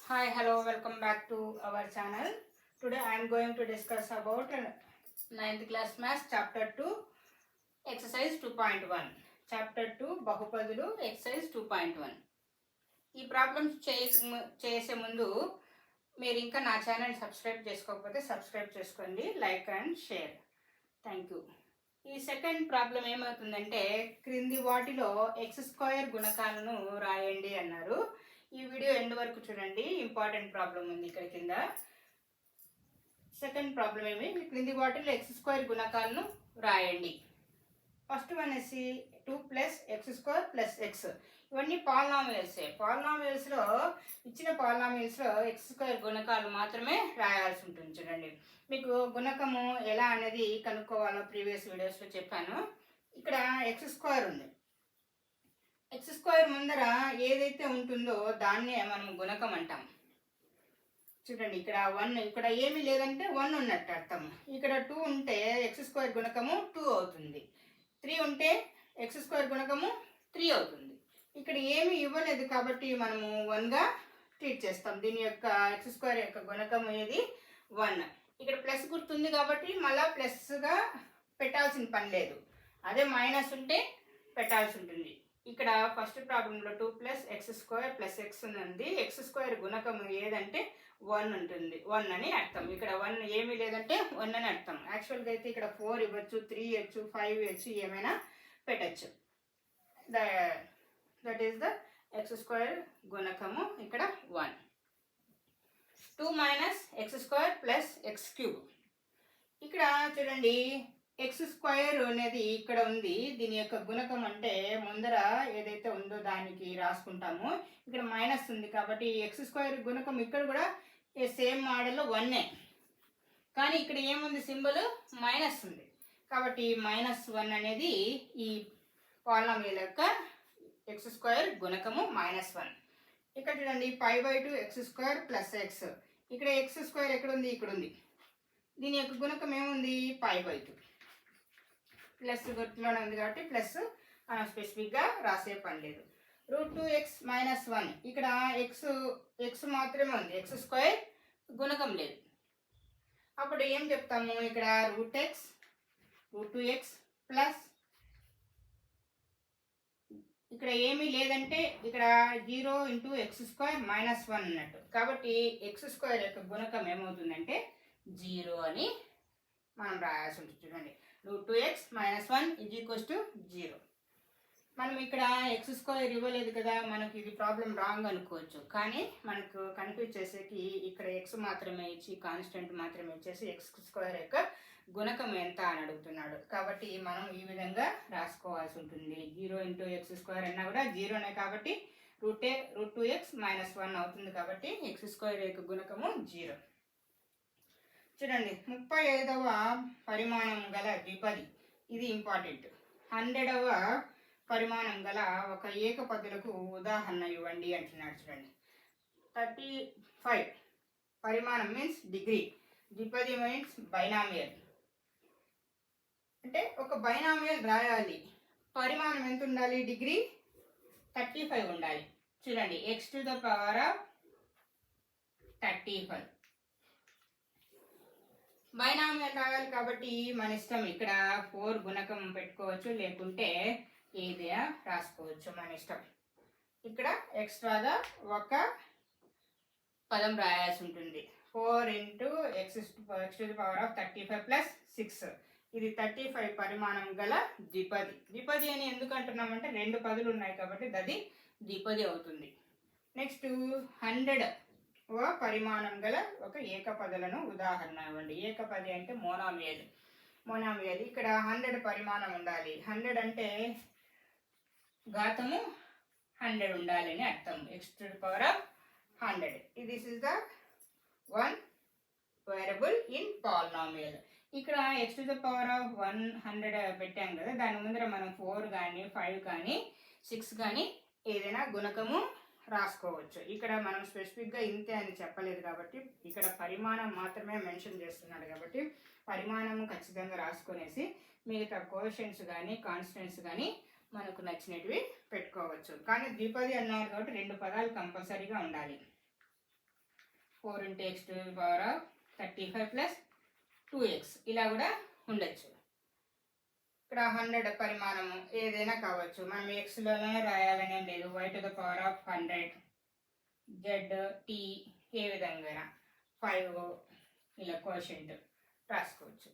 Hi, hello, welcome back to our channel. Today I am going to discuss about 9th class maths chapter 2 exercise 2.1. Chapter 2 బహుపదులు exercise 2.1. ఈ problems చేసే ముందు మీరు ఇంకా నా channel subscribe చేసుకోకపోతే subscribe చేసుకోండి, like and share. Thank you. ఈ second problem ఏమవుతుందంటే క్రింది వాటిలో x² గుణకాలను రాయండి అన్నారు. ఈ వీడియో ఎండ్ వరకు చూడండి, ఇంపార్టెంట్ ప్రాబ్లం ఉంది ఇక్కడ కింద. సెకండ్ ప్రాబ్లం ఏమి, క్రింది వాటిలో x² గుణకాలను రాయండి. ఫస్ట్ వన్ వచ్చి 2 + x² + x. ఇవన్నీ పాలినామియల్సే. పాలినామియల్స్లో ఇచ్చిన పాలినామియల్స్లో x² గుణకాలు మాత్రమే రాయాల్సి ఉంటుంది. చూడండి, మీకు గుణకము ఎలా అనేది కనుక్కోవాలో ప్రీవియస్ వీడియోస్లో చెప్పాను. ఇక్కడ x² ఉంది. x² ముందర ఏదైతే ఉంటుందో దాన్నే మనం గుణకం అంటాం. చూడండి, ఇక్కడ 1, ఇక్కడ ఏమీ లేదంటే 1 ఉన్నట్టు అర్థం. ఇక్కడ 2 ఉంటే x² గుణకము 2 అవుతుంది. 3 ఉంటే x² గుణకము 3 అవుతుంది. ఇక్కడ ఏమీ ఇవ్వలేదు కాబట్టి మనము 1గా ట్రీట్ చేస్తాం. దీని యొక్క x² యొక్క గుణకం ఏది 1. ఇక్కడ ప్లస్ గుర్తుంది కాబట్టి మళ్ళీ ప్లస్గా పెట్టాల్సిన పని లేదు. అదే మైనస్ ఉంటే పెట్టాల్సి ఉంటుంది. ఇక్కడ ఫస్ట్ ప్రాబ్లంలో 2 + x² + x ఉంది. x² గుణకం ఏదంటే 1 ఉంటుంది. 1 అని అర్థం. ఇక్కడ 1 ఏమీ లేదంటే 1 అని అర్థం. యాక్చువల్గా అయితే ఇక్కడ 4 ఇవ్వచ్చు, 3 ఇవ్వచ్చు, 5 ఇవ్వచ్చు, ఏమైనా పెట్టచ్చు. దట్ ఈస్ ద x² గుణకము ఇక్కడ 1. 2 - x² + x³. ఇక్కడ చూడండి, x² అనేది ఇక్కడ ఉంది. దీని యొక్క గుణకం అంటే ముందర ఏదైతే ఉందో దానికి రాసుకుంటాము. ఇక్కడ మైనస్ ఉంది కాబట్టి x² గుణకం ఇక్కడ కూడా సేమ్ మోడల్లో 1. కానీ ఇక్కడ ఏముంది, సింబల్ మైనస్ ఉంది కాబట్టి -1 అనేది ఈ పాలినామియల్ యొక్క x² గుణకము -1. ఇక్కడ చూడండి, π/2 x² + x. ఇక్కడ x² ఎక్కడ ఉంది, ఇక్కడ ఉంది. దీని యొక్క గుణకం ఏముంది, π/2. ప్లస్ గుర్తులోనే ఉంది కాబట్టి ప్లస్ స్పెసిఫిక్గా రాసే పని లేదు. √2x - 1. ఇక్కడ x మాత్రమే ఉంది, x² గుణకం లేదు. అప్పుడు ఏం చెప్తాము, ఇక్కడ √x √2x ప్లస్ ఇక్కడ ఏమీ లేదంటే ఇక్కడ 0 × x² - 1 అన్నట్టు. కాబట్టి x² యొక్క గుణకం ఏమవుతుందంటే 0 అని మనం రాయాల్సి ఉంటుంది. చూడండి, √2x - 1 = 0. మనం ఇక్కడ x² ఇవ్వలేదు కదా, మనకి ఇది ప్రాబ్లం రాంగ్ అనుకోవచ్చు. కానీ మనకు కన్ఫ్యూజ్ చేసేకి ఇక్కడ x మాత్రమే ఇచ్చి కాన్స్టెంట్ మాత్రమే ఇచ్చేసి x² యొక్క గుణకం ఎంత అని అడుగుతున్నాడు. కాబట్టి మనం ఈ విధంగా రాసుకోవాల్సి ఉంటుంది. 0 × x² అన్నా కూడా 0నే కాబట్టి √2x - 1 అవుతుంది. కాబట్టి x² యొక్క గుణకము 0. చూడండి, 35వ పరిమాణం గల ద్విపది. ఇది ఇంపార్టెంట్. 100వ పరిమాణం గల ఒక ఏకపదులకు ఉదాహరణ ఇవ్వండి అంటున్నాడు. చూడండి, 35 పరిమాణం మీన్స్ డిగ్రీ, ద్విపది మీన్స్ బైనామియల్. అంటే ఒక బైనామియల్ రాయాలి, పరిమాణం ఎంత ఉండాలి, డిగ్రీ 35 ఉండాలి. చూడండి, x⁵35 బైనామియల్ రాయాలి కాబట్టి మన ఇష్టం. ఇక్కడ 4 గుణకం పెట్టుకోవచ్చు, లేకుంటే ఏదైనా రాసుకోవచ్చు, మన ఇష్టం. ఇక్కడ ఎక్స్ట్రాగా ఒక పదం రాయాల్సి ఉంటుంది. 4 × x⁵35 + 6. ఇది 35 పరిమాణం గల ద్విపది. ద్విపది అని ఎందుకు అంటున్నామంటే 2 పదులు ఉన్నాయి కాబట్టి అది ద్విపది అవుతుంది. నెక్స్ట్ 100వ పరిమాణం గల ఒక ఏకపదులను ఉదాహరణ ఇవ్వండి. ఏకపది అంటే మోనామియల్. ఇక్కడ 100 పరిమాణం ఉండాలి. 100 అంటే ఘాతము 100 ఉండాలి అని అర్థం. x⁵100. This is the one variable in polynomial. ఇక్కడ x⁵100 పెట్టాం కదా, దాని ముందర మనం 4 కానీ 5 కానీ 6 కానీ ఏదైనా గుణకము రాసుకోవచ్చు. ఇక్కడ మనం స్పెసిఫిక్గా ఇంతే అని చెప్పలేదు కాబట్టి ఇక్కడ పరిమాణం మాత్రమే మెన్షన్ చేస్తున్నాడు కాబట్టి పరిమాణం ఖచ్చితంగా రాసుకునేసి మిగతా కోఎఫిషియెంట్స్ కానీ కాన్స్టెంట్స్ కానీ మనకు నచ్చినటివి పెట్టుకోవచ్చు. కానీ ద్విపది అన్నారు కాబట్టి 2 పదాలు కంపల్సరీగా ఉండాలి. 4 × x⁵ ప్లస్ 2x ఇలా కూడా ఉండొచ్చు. ఇక్కడ 100 పరిమాణము ఏదైనా కావచ్చు, మనం ఎక్స్లోనే రాయాలనే లేదు. y⁴ z t ఏ విధంగా 5 ఇలా కోషెంట్ రాసుకోవచ్చు.